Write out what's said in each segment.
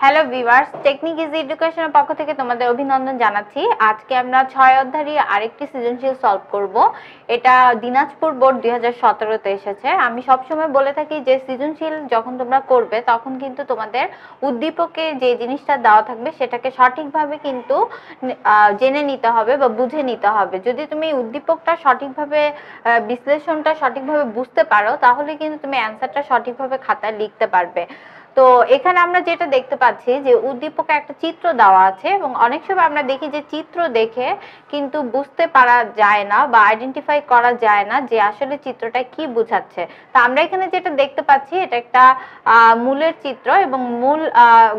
Hello viewers, technique is এডুকেশনের পক্ষ থেকে তোমাদের অভিনন্দন জানাচ্ছি। আজকে আমরা 6 অধ্যায়ের আরেকটি সৃজনশীল সলভ করব। এটা দিনাজপুর বোর্ড 2017 তে এসেছে। আমি সবসময় বলে থাকি যে সৃজনশীল যখন তোমরা করবে তখন কিন্তু তোমাদের উদ্দীপকে যে জিনিসটা দেওয়া থাকবে সেটাকে সঠিকভাবে কিন্তু জেনে নিতে হবে বা বুঝে নিতে হবে। যদি তুমি উদ্দীপকটা সঠিকভাবে বিশ্লেষণটা সঠিকভাবে বুঝতে পারো তাহলে কিন্তু তুমি অ্যান্সারটা সঠিকভাবে খাতায় লিখতে পারবে। তো এখানে আমরা যেটা দেখতে পাচ্ছি যে উদ্দীপকে একটা চিত্র দেওয়া আছে এবং অনেক সময় আমরা দেখি যে চিত্র দেখে কিন্তু বুঝতে পারা যায় না বা আইডেন্টিফাই করা যায় না যে আসলে চিত্রটা কি বোঝাচ্ছে। তো আমরা এখানে যেটা দেখতে পাচ্ছি এটা একটা মূলের চিত্র এবং মূল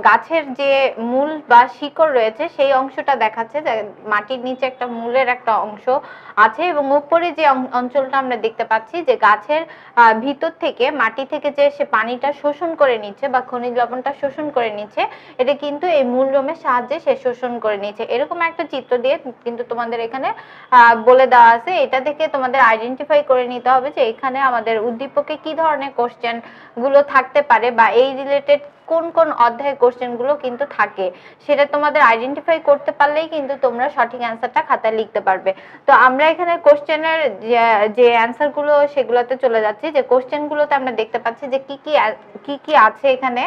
গাছের যে মূল বা শিকড় রয়েছে সেই অংশটা দেখাচ্ছে, যে মাটির নিচে একটা মূলের একটা অংশ আছে এবং উপরে যে অঞ্চলটা আমরা দেখতে পাচ্ছি যে গাছের ভিতর থেকে মাটি থেকে যে সে পানিটা শোষণ করে নিচ্ছে বা খনিজ লবণটা শোষণ করে নিচ্ছে, এটা কিন্তু এই মূল রোমের সাহায্যে সে শোষণ করে নিচ্ছে। এরকম একটা চিত্র দিয়ে কিন্তু তোমাদের এখানে বলে দেওয়া আছে। এটা থেকে তোমাদের আইডেন্টিফাই করে নিতে হবে যে এখানে আমাদের উদ্দীপকে কি ধরনের কোশ্চেন গুলো থাকতে পারে বা এই রিলেটেড কোন কোন অধ্যায়ের কোশ্চেন গুলো কিন্তু থাকে, সেটা তোমাদের আইডেন্টিফাই করতে পারলেই কিন্তু তোমরা সঠিক অ্যান্সারটা খাতায় লিখতে পারবে। তো আমরা এখানে কোশ্চেনের যে অ্যান্সার গুলো সেগুলোতে চলে যাচ্ছি। যে কোশ্চেন গুলোতে আমরা দেখতে পাচ্ছি যে কি কি আছে এখানে।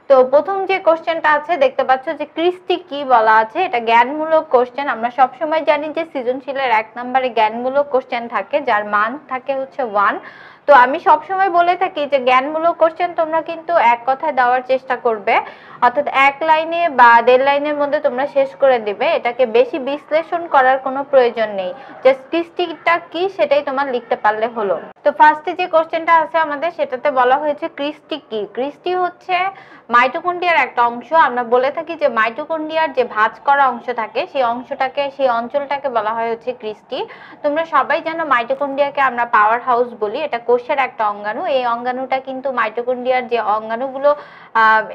তো প্রথম যে কোশ্চেনটা আছে দেখতে পাচ্ছ যে কৃষ্টি কি বলা আছে, এটা জ্ঞানমূলক কোশ্চেন। আমরা সবসময় জানি যে সৃজনশীলের 1 নম্বরে জ্ঞানমূলক কোশ্চেন থাকে যার মান থাকে হচ্ছে 1। তো আমি সবসময় বলে থাকি যে জ্ঞানমূলক কোশ্চেন তোমরা কিন্তু এক কথায় দেওয়ার চেষ্টা করবে, অর্থাৎ এক লাইনে বা 1.5 লাইনের মধ্যে তোমরা শেষ করে দিবে। এটাকে বেশি বিশ্লেষণ করার কোনো প্রয়োজন নেই, জাস্ট কৃষ্টিটা কি সেটাই তোমার লিখতে পারলে হলো। তো ফার্স্টে যে কোশ্চেনটা আছে আমাদের সেটাতে বলা হয়েছে কৃষ্টি কি। কৃষ্টি হচ্ছে মাইটোকন্ড্রিয়ার একটা অংশ। আমরা বলে থাকি যে মাইটোকন্ড্রিয়ার যে ভাঁজ করা অংশ থাকে সেই অংশটাকে সেই অঞ্চলটাকে বলা হয় হচ্ছে কৃষ্টি। তোমরা সবাই জানো মাইটোকন্ড্রিয়াকে আমরা পাওয়ার হাউস বলি। এটা কোষের একটা অঙ্গাণু। এই অঙ্গাণুটা কিন্তু মাইটোকন্ড্রিয়ার যে অঙ্গাণুগুলো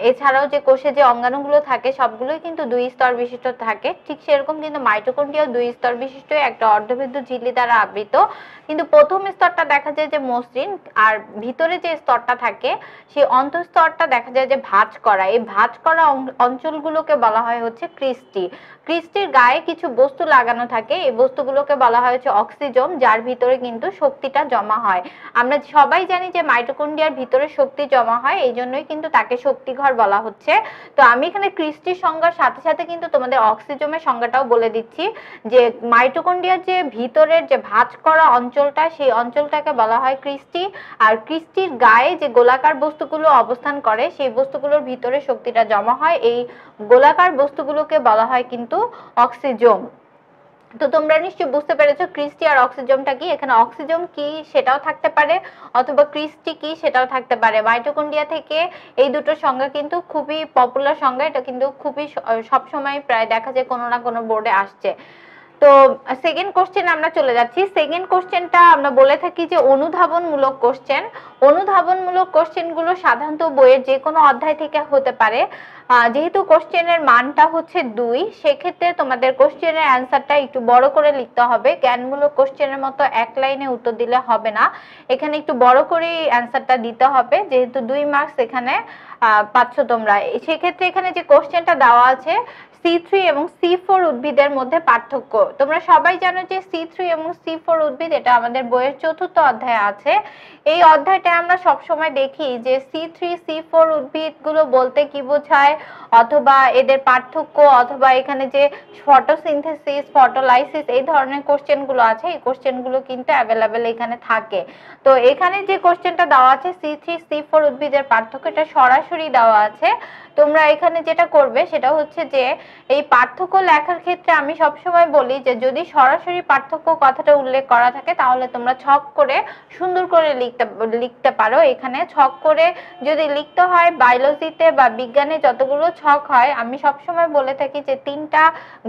এছাড়াও যে কোষে যে অঙ্গাণুগুলো থাকে সবগুলোই কিন্তু 2 স্তর বিশিষ্ট থাকে। ঠিক সেরকম কিন্তু মাইটোকন্ড্রিয়া 2 স্তর বিশিষ্ট একটা অর্ধবিদ্যুৎ ঝিল্লি দ্বারা আবৃত। কিন্তু প্রথম স্তরটা দেখা যায় যে মসৃণ, আর ভিতরে যে স্তরটা থাকে সেই অন্তঃস্তরটা দেখা যায় যে ভাঁজ করা। এই ভাঁজ করা অঞ্চলগুলোকে বলা হয় হচ্ছে কৃষ্টি। কৃষ্টির গায়ে কিছু বস্তু লাগানো থাকে, এই বস্তুগুলোকে বলা হয় হচ্ছে অক্সিজোম, যার ভিতরে কিন্তু শক্তিটা জমা হয়। আমরা সবাই জানি যে মাইটোকন্ড্রিয়ার ভিতরে শক্তি জমা হয়, এই জন্যই কিন্তু তাকে শক্তিঘর বলা হচ্ছে। তো আমি এখানে কৃষ্টির সংজ্ঞার সাথে সাথে কিন্তু তোমাদের অক্সিজোমের সংজ্ঞাটাও বলে দিচ্ছি যে মাইটোকন্ড্রিয়ার যে ভিতরের যে ভাঁজ করা অঞ্চলটা সেই অঞ্চলটাকে বলা হয় কৃষ্টি। আর কৃষ্টির গায়ে যে গোলাকার বস্তুগুলো অবস্থান করে সেই বস্তুগুলোর ভিতরে শক্তিটা জমা হয়, এই গোলাকার বস্তুগুলোকে বলা হয় কিন্তু অক্সিজোম। তো তোমরা নিশ্চয়ই বুঝতে পেরেছো কৃষ্টি আর অক্সিজোমটা কি। এখানে অক্সিজোম কি সেটাও থাকতে পারে অথবা কৃষ্টি কি সেটাও থাকতে পারে। মাইটোকন্ড্রিয়া থেকে এই দুটো সংজ্ঞা কিন্তু খুবই পপুলার সংজ্ঞা, এটা কিন্তু খুবই সবসময় প্রায় দেখা যায় কোনো না কোনো বোর্ডে আসছে। তো সেকেন্ড কোশ্চেন আমরা চলে যাচ্ছি। সেকেন্ড কোশ্চেনটা আমরা বলে থাকি যে অনুধাবনমূলক কোশ্চেন। অনুধাবনমূলক কোশ্চেনগুলো সাধারণত বইয়ের যে কোনো অধ্যায় থেকে হতে পারে। যেহেতু কোশ্চেনের মানটা হচ্ছে 2, সেক্ষেত্রে তোমাদের কোশ্চেনের অ্যান্সারটা একটু বড় করে লিখতে হবে। জ্ঞানমূলক কোশ্চেনের মতো এক লাইনে উত্তর দিলে হবে না, এখানে একটু বড় করে অ্যান্সারটা দিতে হবে, যেহেতু 2 মার্কস এখানে পাচ্ছ তোমরা। সেক্ষেত্রে এখানে যে কোশ্চেনটা দেওয়া আছে C3 এবং C4 উদ্ভিদের মধ্যে পার্থক্য। তোমরা সবাই জানো যে C3 এবং C4 উদ্ভিদ এটা আমাদের বইয়ের 4র্থ অধ্যায়ে আছে। এই অধ্যায়টা আমরা সব সময় দেখি যে C3 C4 উদ্ভিদগুলো বলতে কি বোঝায়, অথবা এদের পার্থক্য, অথবা এখানে যে ফটোসিনথেসিস ফটোলাইসিস এই ধরনের কোশ্চেনগুলো আছে এই কোশ্চেনগুলো কিন্তু অ্যাভেলেবেল এখানে থাকে। তো এখানে যে কোশ্চেনটা দেওয়া আছে C3 C4 উদ্ভিদের পার্থক্য, এটা সরাসরি দেওয়া আছে। তোমরা এখানে যেটা করবে সেটা হচ্ছে যে এই পার্থক্য লেখার ক্ষেত্রে আমি সবসময় বলি যে যদি সরাসরি পার্থক্য কথাটা উল্লেখ করা থাকে তাহলে তোমরা ছক করে সুন্দর করে লিখতে পারো। এখানে ছক করে যদি লিখতে হয় বায়োলজিতে বা বিজ্ঞানে যতগুলো ছক হয় আমি সবসময় বলে থাকি যে 3টা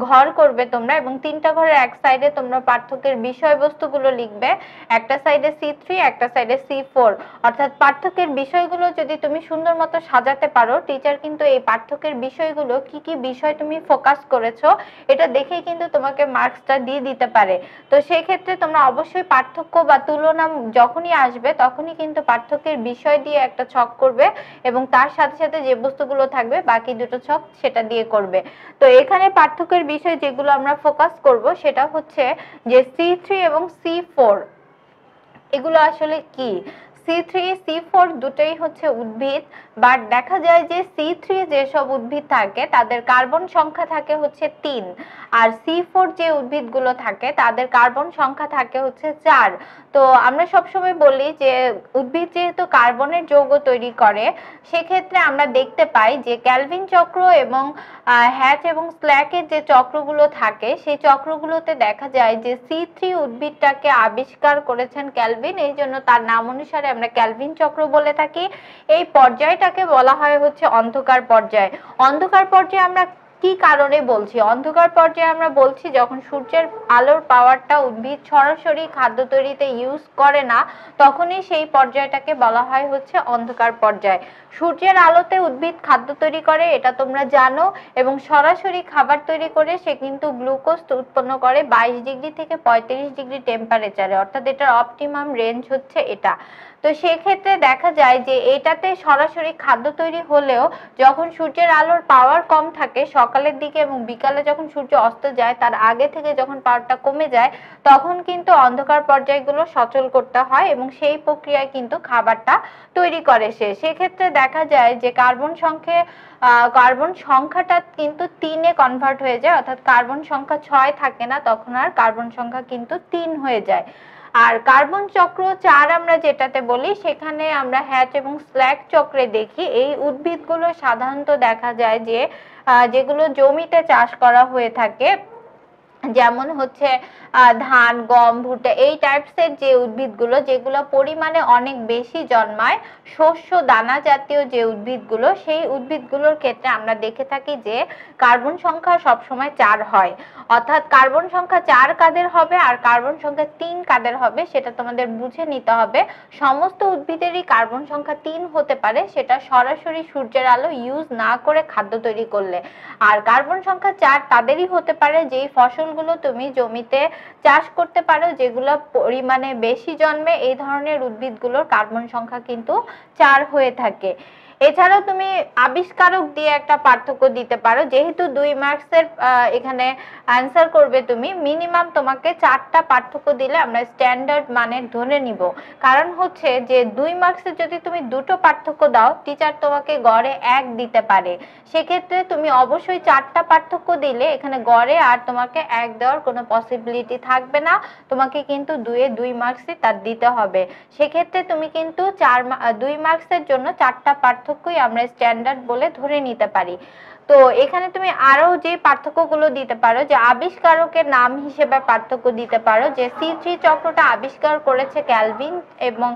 ঘর করবে তোমরা, এবং 3টা ঘরের এক সাইডে তোমরা পার্থক্যের বিষয়বস্তুগুলো লিখবে, একটা সাইডে C3 একটা সাইডে C4। অর্থাৎ পার্থক্যের বিষয়গুলো যদি তুমি সুন্দর মতো সাজাতে পারো টিচার কিন্তু কিন্তু এই পার্থক্যের বিষয়গুলো কি কি বিষয় তুমি ফোকাস করেছো এটা দেখেই কিন্তু তোমাকে মার্কসটা দিয়ে দিতে পারে। তো সেই ক্ষেত্রে তোমরা অবশ্যই পার্থক্য বা তুলনা যখনই আসবে তখনই কিন্তু পার্থক্যের বিষয় দিয়ে একটা ছক করবে এবং তার সাথে সাথে যে বস্তুগুলো থাকবে বাকি দুটো ছক সেটা দিয়ে করবে। তো এখানে পার্থক্যের বিষয় যেগুলো আমরা ফোকাস করব সেটা হচ্ছে যে C3 এবং C4 এগুলো আসলে কি। C3 C4 দুটোই হচ্ছে উদ্ভিদ, বাট দেখা যায় যে C3 যেসব উদ্ভিদ থাকে তাদের কার্বন সংখ্যা থাকে হচ্ছে 3, আর C4 যে উদ্ভিদগুলো থাকে তাদের কার্বন সংখ্যা থাকে হচ্ছে 4। তো আমরা সবসময় বলি যে উদ্ভিদ যেহেতু কার্বনের যৌগ তৈরি করে সেক্ষেত্রে আমরা দেখতে পাই যে ক্যালভিন চক্র এবং হ্যাচ এবং স্ল্যাকের যে চক্রগুলো থাকে সেই চক্রগুলোতে দেখা যায় যে C3 উদ্ভিদটাকে আবিষ্কার করেছেন ক্যালভিন, এই জন্য তার নাম অনুসারে আমরা ক্যালভিন চক্র বলে থাকি। এই পর্যায়টাকে বলা হয় হচ্ছে অন্ধকার পর্যায়। অন্ধকার পর্যায়ে আমরা কি কারণে বলছি? অন্ধকার পর্যায়ে আমরা বলছি যখন সূর্যের আলোর পাওয়ারটা উদ্ভিদ সরাসরি খাদ্য তৈরিতে ইউজ করে না তখনই সেই পর্যায়টাকে বলা হয় হচ্ছে অন্ধকার পর্যায়। সূর্যের আলোতে উদ্ভিদ খাদ্য তৈরি করে এটা তোমরা জানো, এবং সরাসরি খাবার তৈরি করে সে কিন্তু গ্লুকোজ উৎপন্ন করে 22 ডিগ্রি থেকে 35 ডিগ্রি টেম্পারেচারে, অর্থাৎ এটার অপটিমাম রেঞ্জ হচ্ছে এটা। তো সেক্ষেত্রে দেখা যায় যে এটাতে সরাসরি খাদ্য তৈরি হলেও যখন সূর্যের আলোর পাওয়ার কম থাকে সকালের দিকে এবং বিকালে যখন সূর্য অস্ত যায় তার আগে থেকে যখন পাওয়ারটা কমে যায় তখন কিন্তু অন্ধকার পর্যায়গুলো সচল করতে হয় এবং সেই প্রক্রিয়ায় কিন্তু খাবারটা তৈরি করে সে। সেক্ষেত্রে দেখা যায় যে কার্বন সংখ্যাটা কিন্তু 3-এ কনভার্ট হয়ে যায়, অর্থাৎ কার্বন সংখ্যা 6 থাকে না, তখন আর কার্বন সংখ্যা কিন্তু 3 হয়ে যায়। আর কার্বন চক্র 4 আমরা যেটাতে বলি সেখানে আমরা হ্যাচ এবং স্ল্যাক চক্রে দেখি এই উদ্ভিদগুলো সাধারণত দেখা যায় যে যেগুলো জমিতে চাষ করা হয়ে থাকে, যেমন হচ্ছে ধান, গম, ভুট্টা এই টাইপসের যে উদ্ভিদগুলো যেগুলো পরিমাণে অনেক বেশি জন্মায়, শস্য দানা জাতীয় যে উদ্ভিদগুলো সেই উদ্ভিদগুলোর ক্ষেত্রে আমরা দেখে থাকি যে কার্বন সংখ্যা সবসময় 4 হয়। অর্থাৎ কার্বন সংখ্যা 4 কাদের হবে আর কার্বন সংখ্যা 3 কাদের হবে সেটা তোমাদের বুঝে নিতে হবে। সমস্ত উদ্ভিদেরই কার্বন সংখ্যা 3 হতে পারে, সেটা সরাসরি সূর্যের আলো ইউজ না করে খাদ্য তৈরি করলে। আর কার্বন সংখ্যা 4 তাদেরই হতে পারে যেই ফসলগুলো তুমি জমিতে চাষ করতে পারো, যেগুলো পরিমাণে বেশি জন্মে, এই ধরনের উদ্ভিদগুলোর কার্বন সংখ্যা কিন্তু 4 হয়ে থাকে। এছাড়াও তুমি আবিষ্কারক দিয়ে একটা পার্থক্য দিতে পারো, যেহেতু 2 মার্কসের এখানে অ্যান্সার করবে তুমি, মিনিমাম তোমাকে 4টা পার্থক্য দিলে আমরা স্ট্যান্ডার্ড মানের ধরে নিব। কারণ হচ্ছে যে 2 মার্কসের যদি তুমি 2টো পার্থক্য দাও টিচার তোমাকে গড়ে 1 দিতে পারে, সেক্ষেত্রে তুমি অবশ্যই 4টা পার্থক্য দিলে এখানে গড়ে আর তোমাকে 1 দেওয়ার কোনো পসিবিলিটি থাকবে না, তোমাকে কিন্তু 2-এ 2 মার্কসই তার দিতে হবে। সেক্ষেত্রে তুমি কিন্তু 2 মার্কসের জন্য 4টা পার্থক্যই আমরা স্ট্যান্ডার্ড বলে ধরে নিতে পারি। তো এখানে তুমি আরো যে পার্থক্যগুলো দিতে পারো, যে আবিষ্কারকের নাম হিসেবে পার্থক্য দিতে পারো, যে C3 চক্রটা আবিষ্কার করেছে ক্যালভিন এবং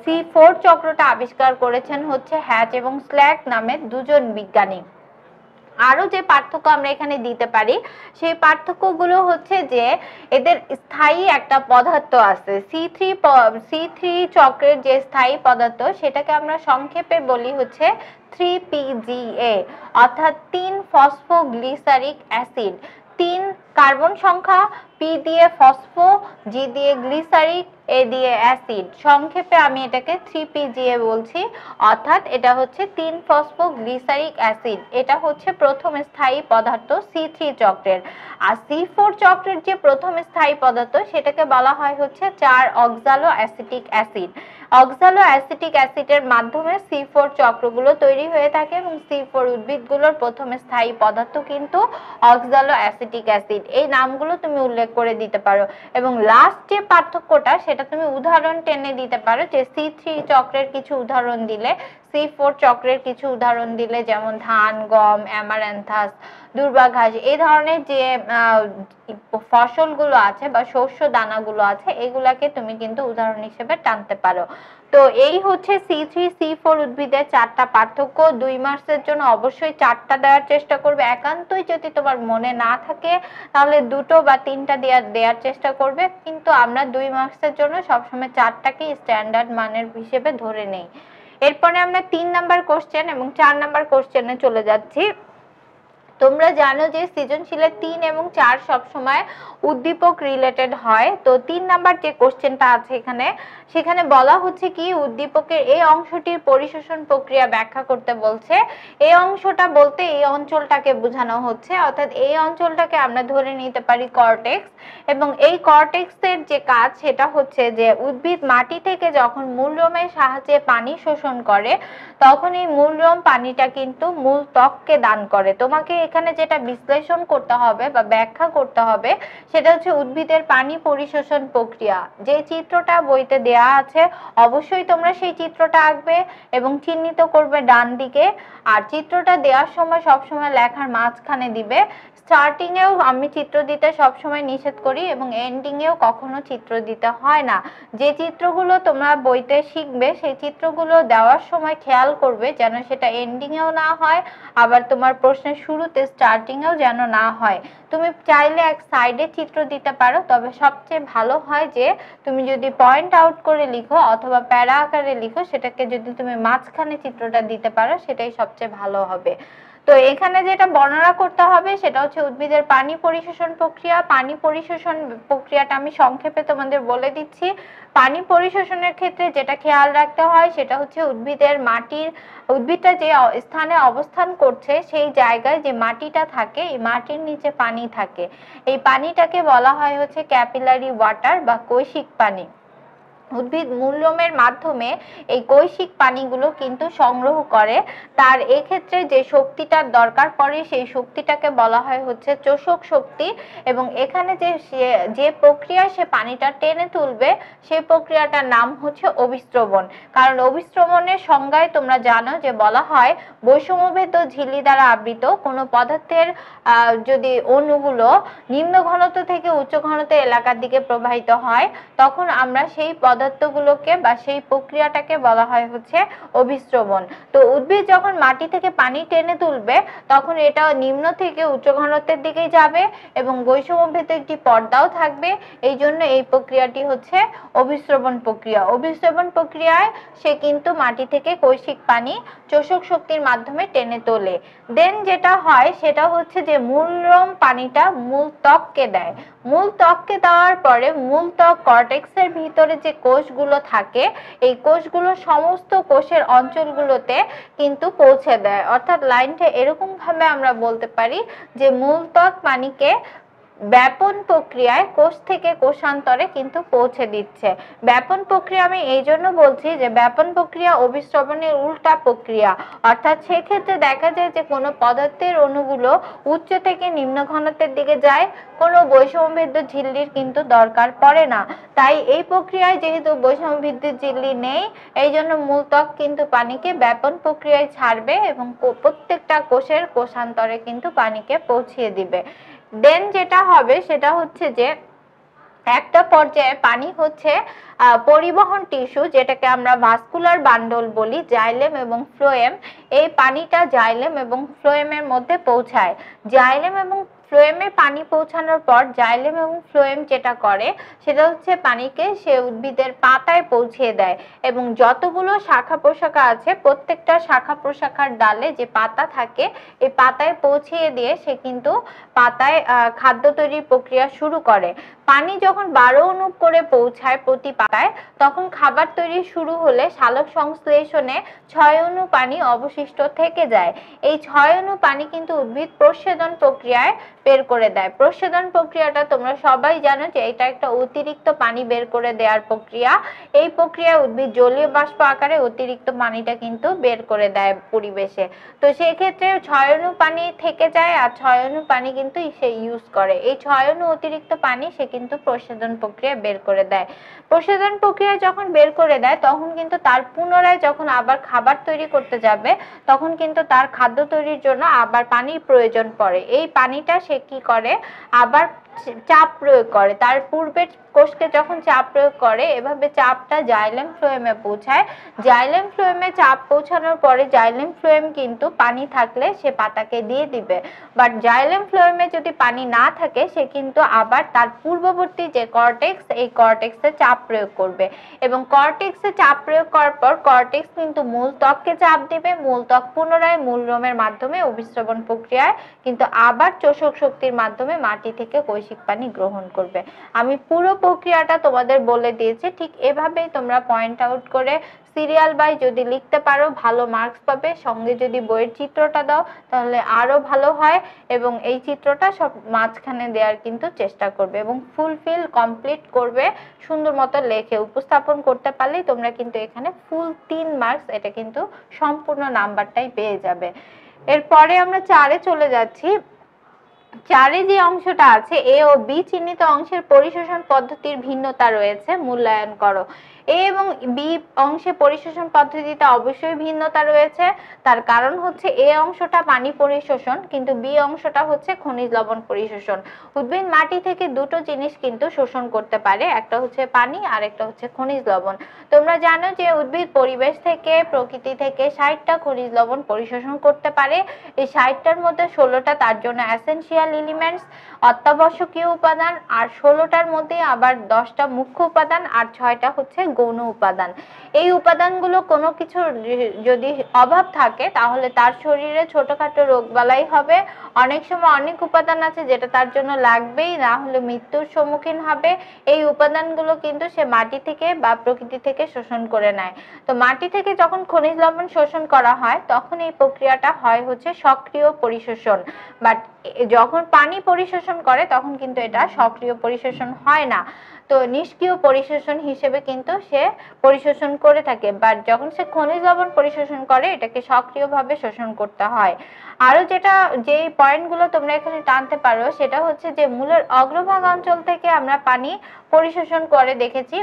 C4 চক্রটা আবিষ্কার করেছেন হচ্ছে হ্যাচ এবং স্ল্যাক নামের দুজন বিজ্ঞানী। আরো যে পার্থক্য আমরা এখানে দিতে পারি সেই পার্থক্যগুলো হচ্ছে যে এদের স্থায়ী একটা পদার্থ আছে। C3 চক্রের যে স্থায়ী পদার্থ সেটাকে আমরা সংক্ষেপে বলি হচ্ছে 3PGA, অর্থাৎ 3 ফসফোগ্লিসারিক অ্যাসিড। 3 কার্বন সংখ্যা, P দিয়ে ফসফো, G দিয়ে গ্লিসারিক, A দিয়ে অ্যাসিড, সংক্ষেপে আমি এটাকে 3PGA বলছি। অর্থাৎ এটা হচ্ছে 3 ফসফোগ্লিসারিক অ্যাসিড, এটা হচ্ছে প্রথম স্থায়ী পদার্থ C3 চক্রের। আর C4 চক্রের যে প্রথম স্থায়ী পদার্থ সেটাকে বলা হয় হচ্ছে 4 অক্সালো অ্যাসিটিক অ্যাসিড। অক্সালো অ্যাসিটিক অ্যাসিডের মাধ্যমে C4 চক্রগুলো তৈরি হয়ে থাকে এবং C4 উদ্ভিদগুলোর প্রথম স্থায়ী পদার্থ কিন্তু অক্সালো অ্যাসিটিক অ্যাসিড। এই নামগুলো তুমি উল্লেখ করে দিতে পারো এবং লাস্ট যে পার্থক্যটা সেটা তুমি উদাহরণ টেনে দিতে পারো, যে C3 চক্রের কিছু উদাহরণ দিলে, C4 চক্রের কিছু উদাহরণ দিলে, যেমন ধান, গম, অ্যামারান্থাস, দুর্বা ঘাস, এই ধরনের যে ফসলগুলো আছে বা শস্য দানাগুলো আছে এগুলাকে তুমি কিন্তু উদাহরণ হিসেবে টানতে পারো। তো এই হচ্ছে C3 C4 উদ্ভিদের 4টা পার্থক্য। 2 মার্কসের জন্য অবশ্যই 4টা দেওয়ার চেষ্টা করবে, একান্তই যদি তোমার মনে না থাকে তাহলে 2টো বা 3টা দেওয়ার চেষ্টা করবে, কিন্তু আমরা 2 মার্কসের জন্য সবসময় 4টাকেই স্ট্যান্ডার্ড মানের হিসেবে ধরে নেই। এরপরে আমরা 3 নাম্বার কোশ্চেন এবং 4 নাম্বার কোশ্চেনে চলে যাচ্ছি। তোমরা জানো যে সৃজনশীলের 3 এবং 4 সব সময় উদ্দীপক রিলেটেড হয়। তো 3 নাম্বার যে কোশ্চেনটা আছে এখানে, সেখানে বলা হচ্ছে কি উদ্দীপকের এই অংশটির পরিশোষণ প্রক্রিয়া ব্যাখ্যা করতে বলছে। এই অংশটা বলতে এই অঞ্চলটাকে বোঝানো হচ্ছে, অর্থাৎ এই অঞ্চলটাকে আমরা ধরে নিতে পারি কর্টেক্স। এবং এই কর্টেক্সের যে কাজ সেটা হচ্ছে যে উদ্ভিদ মাটি থেকে যখন মূলরোমের সাহায্যে পানি শোষণ করে তখন এই মূলরোম পানিটা কিন্তু মূল ত্বককে দান করে। তোমাকে এখানে যেটা বিশ্লেষণ করতে হবে বা ব্যাখ্যা করতে হবে সেটা হচ্ছে উদ্ভিদের পানি পরিশোষণ প্রক্রিয়া। যে চিত্রটা বইতে দেয়া আছে অবশ্যই তোমরা সেই চিত্রটা আঁকবে এবং চিহ্নিত করবে ডান দিকে। আর চিত্রটা দেওয়ার সময় সবসময় লেখার মাঝখানে দিবে। স্টার্টিং এও আমি চিত্র দিতে সবসময় নিষেধ করি এবং এন্ডিং এও কখনো চিত্র দিতে হয় না। যে চিত্রগুলো তোমরা বইতে শিখবে সেই চিত্রগুলো দেওয়ার সময় খেয়াল করবে যেন সেটা এন্ডিং এও না হয়, আবার তোমার প্রশ্নের শুরুতে স্টার্টিং এও যেন না হয়। তুমি চাইলে এক সাইডে চিত্র দিতে পারো, তবে সবচেয়ে ভালো হয় যে তুমি যদি পয়েন্ট আউট করে লিখো অথবা প্যারা আকারে লিখো, সেটাকে যদি তুমি মাঝখানে চিত্রটা দিতে পারো সেটাই সবচেয়ে ভালো হবে। তো এখানে যেটা বর্ণনা করতে হবে সেটা হচ্ছে উদ্ভিদের পানি পরিশোষণ প্রক্রিয়া। পানি পরিশোষণ প্রক্রিয়াটা আমি সংক্ষেপে তোমাদের বলে দিচ্ছি। পানি পরিশোষণের ক্ষেত্রে যেটা খেয়াল রাখতে হয় সেটা হচ্ছে উদ্ভিদটা যে স্থানে অবস্থান করছে সেই জায়গায় যে মাটিটা থাকে এই মাটির নিচে পানি থাকে। এই পানিটাকে বলা হয় হচ্ছে ক্যাপিলারি ওয়াটার বা কৈশিক পানি। উদ্ভিদ মূলরোমের মাধ্যমে এই কৈশিক পানিগুলো কিন্তু সংগ্রহ করে। তার এক্ষেত্রে যে শক্তিটার দরকার পড়ে সেই শক্তিটাকে বলা হয় হচ্ছে চোষক শক্তি। এবং এখানে যে প্রক্রিয়ায় সে পানিটা টেনে তুলবে সেই প্রক্রিয়াটার নাম হচ্ছে অভিস্রবণ। কারণ অভিস্রবণের সংজ্ঞায় তোমরা জানো যে বলা হয় বৈষম্যভেদ্য ঝিল্লি দ্বারা আবৃত কোনো পদার্থের যদি অণুগুলো নিম্ন ঘনত্ব থেকে উচ্চ ঘনত্ব এলাকার দিকে প্রবাহিত হয় তখন আমরা সেই পদার্থগুলোকে বা সেই প্রক্রিয়াটাকে বলা হয় হচ্ছে অভিস্রবণ। তো উদ্ভিদ যখন মাটি থেকে পানি টেনে তুলবে তখন এটা নিম্ন থেকে উচ্চ ঘনত্বের দিকে যাবে এবং বৈষম্যভেদ্য একটি পর্দাও থাকবে। এই জন্য এই প্রক্রিয়াটি হচ্ছে অভিস্রবণ প্রক্রিয়া। অভিস্রবণ প্রক্রিয়ায় সে কিন্তু মাটি থেকে কৈশিক পানি চোষক শক্তির মাধ্যমে টেনে তোলে। দেন যেটা হয় সেটা হচ্ছে যে মূলরোম পানিটা মূল ত্বককে দেয়। মূল ত্বককে দেওয়ার পরে মূল ত্বক কর্টেক্সের ভিতরে যে কোষগুলো থাকে এই কোষগুলো সমস্ত কোষের অঞ্চলগুলোতে কিন্তু পৌঁছে দেয়। অর্থাৎ লাইনটা এরকম ভাবে আমরা বলতে পারি যে মূল ত্বক পানিকে ব্যাপন প্রক্রিয়ায় কোষ থেকে কোষান্তরে কিন্তু পৌঁছে দিচ্ছে। ব্যাপন প্রক্রিয়া আমি এই জন্য বলছি যে ব্যাপন প্রক্রিয়া অভিস্রবণের উল্টা প্রক্রিয়া। অর্থাৎ সেক্ষেত্রে দেখা যায় যে কোনো পদার্থের অণুগুলো উচ্চ থেকে নিম্ন ঘনত্বের দিকে যায়, কোনো বৈষম্যভেদ্য ঝিল্লির কিন্তু দরকার পড়ে না। তাই এই প্রক্রিয়ায় যেহেতু বৈষম্যভেদ্য ঝিল্লি নেই এই জন্য মূল ত্বক কিন্তু পানিকে ব্যাপন প্রক্রিয়ায় ছাড়বে এবং প্রত্যেকটা কোষের কোষান্তরে কিন্তু পানিকে পৌঁছিয়ে দিবে। দেন যেটা হবে সেটা হচ্ছে যে একটা পর্যায়ে পানি হচ্ছে পরিবহন টিস্যু, যেটাকে আমরা ভাস্কুলার বান্ডল বলি, জাইলেম এবং ফ্লোয়েম। এই পানিটা জাইলেম এবং ফ্লোয়েমের মধ্যে পৌঁছায়। জাইলেম এবং ফ্লোয়েমে পানি পৌঁছানোর পর জাইলেম এবং ফ্লোয়েম যেটা করে সেটা হচ্ছে পানিকে সে উদ্ভিদের পাতায় পৌঁছিয়ে দেয় এবং যতগুলো শাখা প্রশাখা আছে প্রত্যেকটা শাখা প্রশাখার ডালে যে পাতা থাকে এই পাতায় পৌঁছিয়ে দিয়ে সে কিন্তু পাতায় খাদ্য তৈরির প্রক্রিয়া শুরু করে। পানি যখন 12 অণু করে পৌঁছায় প্রতি পাতায় তখন খাবার তৈরি শুরু হলে সালোক সংশ্লেষণে 6 অণু পানি অবশিষ্ট থেকে যায়। এই 6 অণু পানি কিন্তু উদ্ভিদ প্রস্বেদন প্রক্রিয়ায় বের করে দেয়। প্রস্বেদন প্রক্রিয়াটা তোমরা সবাই জানো যে এটা একটা অতিরিক্ত পানি বের করে দেওয়ার প্রক্রিয়া। এই প্রক্রিয়ায় উদ্ভিদ জলীয় বাষ্প আকারে অতিরিক্ত পানিটা কিন্তু বের করে দেয় পরিবেশে। তো সেই ক্ষেত্রে 6 অণু পানি থেকে যায় আর 6 অণু পানি কিন্তু সে ইউজ করে। এই 6 অণু অতিরিক্ত পানি সে কিন্তু প্রস্বেদন প্রক্রিয়া বের করে দেয়। প্রস্বেদন প্রক্রিয়া যখন বের করে দেয় তখন কিন্তু তার পুনরায় যখন আবার খাবার তৈরি করতে যাবে তখন কিন্তু তার খাদ্য তৈরির জন্য আবার পানির প্রয়োজন পড়ে। এই পানিটা সে কি করে আবার চাপ প্রয়োগ করে, তার পূর্বের কোষকে যখন চাপ প্রয়োগ করে এভাবে চাপটা জাইলেম ফ্লোয়েমে পৌঁছায়। জাইলেম ফ্লোয়েমে চাপ পৌঁছানোর পরে জাইলেম ফ্লোয়েম কিন্তু পানি থাকলে সে পাতাকে দিয়ে দিবে, বাট জাইলেম ফ্লোয়েমে যদি পানি না থাকে সে কিন্তু আবার তার পূর্ববর্তী যে কর্টেক্স, এই কর্টেক্সে চাপ প্রয়োগ করবে এবং কর্টেক্সে চাপ প্রয়োগ করার পর কর্টেক্স কিন্তু মূল ত্বককে চাপ দিবে, মূল ত্বক পুনরায় মূল রোমের মাধ্যমে অভিস্রবণ প্রক্রিয়ায় কিন্তু আবার চোষক শক্তির মাধ্যমে মাটি থেকে কৈশিক পানি গ্রহণ করবে। আমি পুরো প্রক্রিয়াটা তোমাদের বলে দিয়েছি, ঠিক এভাবেই তোমরা পয়েন্ট আউট করে সিরিয়াল বাই যদি লিখতে পারো ভালো মার্কস পাবে। সঙ্গে যদি বইয়ের চিত্রটা দাও তাহলে আরো ভালো হয় এবং এই চিত্রটা সব মাঝখানে দেওয়ার কিন্তু চেষ্টা করবে এবং ফুলফিল কমপ্লিট করবে, সুন্দর মতো লেখে উপস্থাপন করতে পারলেই তোমরা কিন্তু এখানে ফুল 3 মার্কস, এটা কিন্তু সম্পূর্ণ নাম্বারটাই পেয়ে যাবে। এরপরে আমরা 4-এ চলে যাচ্ছি। 4-এ যে অংশটা আছে, এ ও বি চিহ্নিত অংশের পরিশোষণ পদ্ধতির ভিন্নতা রয়েছে, মূল্যায়ন করো। এ এবং বি অংশে পরিশোষণ পদ্ধতিতে অবশ্যই ভিন্নতা রয়েছে। তার কারণ হচ্ছে এ অংশটা পানি পরিশোষণ কিন্তু বি অংশটা হচ্ছে খনিজ লবণ পরিশোষণ। উদ্ভিদ মাটি থেকে দুটো জিনিস কিন্তু শোষণ করতে পারে, একটা হচ্ছে পানি আর একটা হচ্ছে খনিজ লবণ। তোমরা জানো যে উদ্ভিদ পরিবেশ থেকে, প্রকৃতি থেকে 60টা খনিজ লবণ পরিশোষণ করতে পারে। এই 60টার মধ্যে 16টা তার জন্য এসেনশিয়াল এলিমেন্টস, অত্যাবশ্যকীয় উপাদান, আর 16টার মধ্যে আবার 10টা মুখ্য উপাদান আর 6টা হচ্ছে গৌণ উপাদান। এই উপাদানগুলো কোনো কিছু যদি অভাব থাকে তাহলে তার শরীরে ছোটখাটো রোগবালাই হবে। অনেক সময় অনেক উপাদান আছে যেটা তার জন্য লাগবেই, না হলে মৃত্যুর সম্মুখীন হবে। এই উপাদানগুলো কিন্তু সে মাটি থেকে বা প্রকৃতি থেকে শোষণ করে নেয়। তো মাটি থেকে যখন খনিজ লবণ শোষণ করা হয় তখন এই প্রক্রিয়াটা হয় হচ্ছে সক্রিয় পরিশোষণ, বাট যখন পানি পরিশোষণ করে তখন কিন্তু এটা সক্রিয় পরিশোষণ হয় না। তো নিষ্ক্রিয় পরিশোষণ হিসেবে কিন্তু সে পরিশোষণ করে থাকে, বাট যখন সে খনিজ লবণ পরিশোষণ করে এটাকে সক্রিয়ভাবে শোষণ করতে হয়। আরো যে পয়েন্টগুলো তোমরা এখানে টানতে পারো সেটা হচ্ছে যে মূলের অগ্রভাগ অঞ্চল থেকে আমরা পানি পরিশোষণ করে দেখেছি,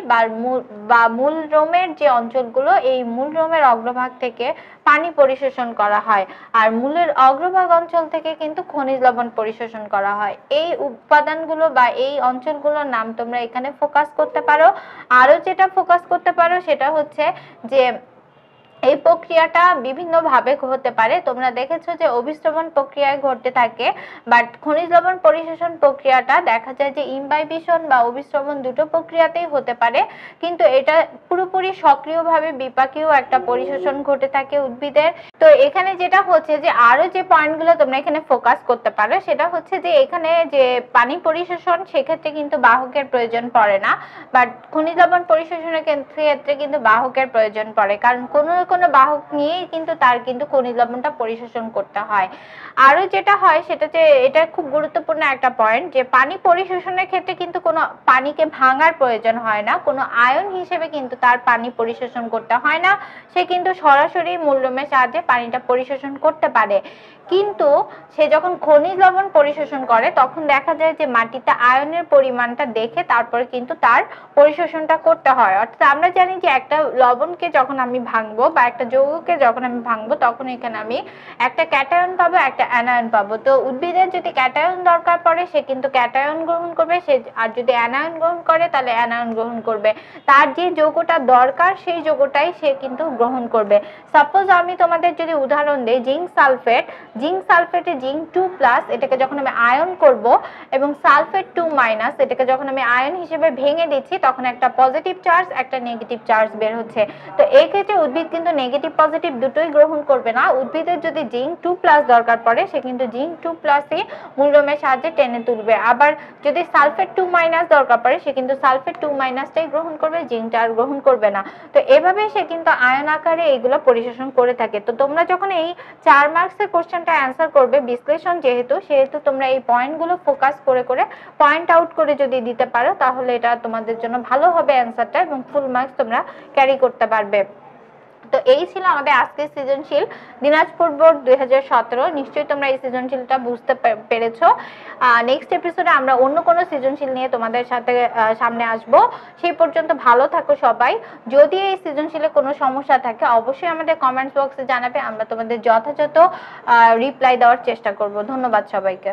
বা মূল রোমের যে অঞ্চলগুলো, এই মূল রোমের অগ্রভাগ থেকে পানি পরিশোষণ করা হয় আর মূলের অগ্রভাগ অঞ্চল থেকে কিন্তু খনিজ লবণ পরিশোষণ করা হয়। এই উপাদানগুলো বা এই অঞ্চলগুলোর নাম তোমরা এখানে ফোকাস করতে পারো। আরো যেটা ফোকাস করতে পারো সেটা হচ্ছে যে এই প্রক্রিয়াটা বিভিন্ন ভাবে হতে পারে। তোমরা দেখেছো যে অভিস্রবণ প্রক্রিয়ায় ঘটতে থাকে, বাট খনিজ লবণ পরিশোষণ প্রক্রিয়াটা দেখা যায় যে ইমবাইবিশন বা অভিস্রবণ দুটো প্রক্রিয়াতেই হতে পারে, কিন্তু এটা পুরোপুরি সক্রিয়ভাবে বিপাকীয় একটা পরিশোষণ ঘটে থাকে উদ্ভিদের। তো এখানে যেটা হচ্ছে যে আরো যে পয়েন্টগুলো তোমরা এখানে ফোকাস করতে পারো সেটা হচ্ছে যে এখানে যে পানি পরিশোষণ সেক্ষেত্রে কিন্তু বাহকের প্রয়োজন পড়ে না, বাট খনিজ লবণ পরিশোষণের ক্ষেত্রে কিন্তু বাহকের প্রয়োজন পড়ে, কারণ কোনো বাহক নিয়েই কিন্তু তার কিন্তু খনিজ লবণটা পরিশোষণ করতে হয়। আরো যেটা হয় সেটা যে এটা খুব গুরুত্বপূর্ণ একটা পয়েন্ট, যে পানি পরিশোষণের ক্ষেত্রে কিন্তু কোনো পানিকে ভাঙার প্রয়োজন হয় না, কোনো আয়ন হিসেবে কিন্তু তার পানি পরিশোষণ করতে হয় না, সে কিন্তু সরাসরি মূলরোমের সাহায্যে পানিটা পরিশোষণ করতে পারে। কিন্তু সে যখন খনিজ লবণ পরিশোষণ করে তখন দেখা যায় যে মাটিতে আয়নের পরিমাণটা দেখে তারপরে কিন্তু তার পরিশোষণটা করতে হয়। অর্থাৎ আমরা জানি যে একটা লবণকে যখন আমি ভাঙবো বা একটা যৌগকে যখন আমি ভাঙবো তখন এখানে আমি একটা ক্যাটায়ন পাবো, একটা অ্যানায়ন পাবো। তো উদ্ভিদের যদি ক্যাটায়ন দরকার পড়ে সে কিন্তু ক্যাটায়ন গ্রহণ করবে, সে আর যদি অ্যানায়ন গ্রহণ করে তাহলে অ্যানায়ন গ্রহণ করবে। তার যে যৌগটা দরকার সেই যৌগটাই সে কিন্তু গ্রহণ করবে। সাপোজ আমি তোমাদের যদি উদাহরণ দেই, জিঙ্ক সালফেটে জিঙ্ক 2+, এটাকে যখন আমি আয়ন করব এবং সালফেট 2- এটাকে যখন আমি আয়ন হিসেবে ভেঙে দিচ্ছি তখন একটা পজিটিভ চার্জ একটা নেগেটিভ চার্জ বের হচ্ছে। তো এই ক্ষেত্রে উদ্ভিদ কিন্তু নেগেটিভ পজিটিভ দুটোই গ্রহণ করবে না। উদ্ভিদের যদি জিঙ্ক 2+ দরকার পড়ে সে কিন্তু জিঙ্ক 2+ই মূলরোমের সাহায্যে টেনে তুলবে, আবার যদি সালফেট 2- দরকার পড়ে সে কিন্তু সালফেট 2- গ্রহণ করবে, জিঙ্কটা আর গ্রহণ করবে না। তো এভাবে সে কিন্তু আয়ন আকারে এগুলো পরিশোষণ করে থাকে। তো তোমরা যখন এই 4 মার্কসের কোশ্চেনটা অ্যান্সার করবে বিশ্লেষণ সেহেতু তোমরা এই পয়েন্টগুলো ফোকাস করে পয়েন্ট আউট করে যদি দিতে পারো তাহলে এটা তোমাদের জন্য ভালো হবে অ্যান্সারটা, এবং ফুল মার্কস তোমরা ক্যারি করতে পারবে। তো এই ছিল আমাদের আজকের সৃজনশীল দিনাজপুর বোর্ড 2017। নিশ্চয়ই তোমরা এই সৃজনশীলটা বুঝতে পেরেছো। নেক্সট এপিসোডে আমরা অন্য কোনো সৃজনশীল নিয়ে তোমাদের সাথে সামনে আসব। সেই পর্যন্ত ভালো থাকো সবাই। যদি এই সৃজনশীলে কোনো সমস্যা থাকে অবশ্যই আমাদের কমেন্টস বক্সে জানাবে, আমরা তোমাদের যথাযথ রিপ্লাই দেওয়ার চেষ্টা করব। ধন্যবাদ সবাইকে।